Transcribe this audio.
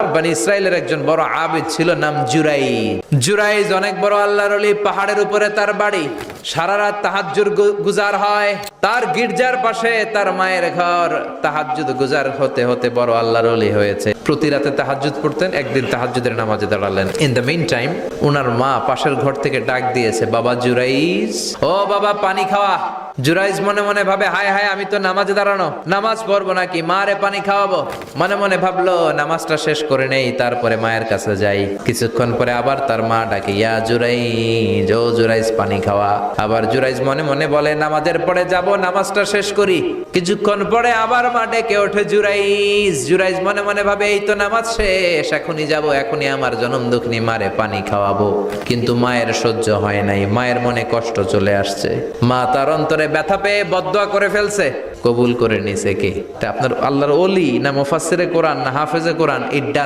বনি ইসরাইলের একজন বড় আবিদ ছিল, নাম জুরাইজ অনেক বড় আল্লাহর ওলি। পাহাড়ের উপরে তার বাড়ি। সারা রাত তাহাজ্জুদ গুজার হয়। তার গির্জার পাশে তার মায়ের ঘর। তাহাজ্জুদ গুজার হতে হতে বড় আল্লাহর ওলি হয়েছে। প্রতি রাতে তাহাজ্জুদ পড়তেন। একদিন তাহাজ্জুদের নামাজে দাঁড়ালেন। ইন দ্য মিন টাইম উনার মা পাশের ঘর থেকে ডাক দিয়েছে, বাবা জুরাইজ, ও বাবা পানি খাওয়া। জুরাইজ মনে মনে ভাবে, হায় হায়, আমি তো নামাজে দাঁড়ানো, নামাজ পড়বো নাকি, মারে পানি খাওয়াবো। মনে মনে ভাবলো নামাজটা শেষ করে নেই, তারপরে মায়ের কাছে যাই। কিছুক্ষণ পরে আবার তার মা ডাকে, ইয়া জুরাইজ, ও জুরাইজ পানি খাওয়া। আবার জুরাইজ মনে মনে বলে, নামাজের পরে যাব, নামাজটা শেষ করি। কিছুক্ষণ পরে আবার মা ডেকে ওঠে, জুরাইজ মনে মনে ভাবে, এই তো নামাজ শেষ, এখনই যাব, এখনই আমার জনম দুঃখিনী মারে পানি খাওয়াবো। কিন্তু মায়ের সহ্য হয় নাই, মায়ের মনে কষ্ট চলে আসছে। মা তার অন্তরে ব্যথা পেয়ে বদদোয়া করে ফেলছে। কবুল করে নিছে কে? এটা আপনার আল্লাহর ওলি না মুফাসসিরে কোরআন না হাফেজে কোরআন, ইট ডাজ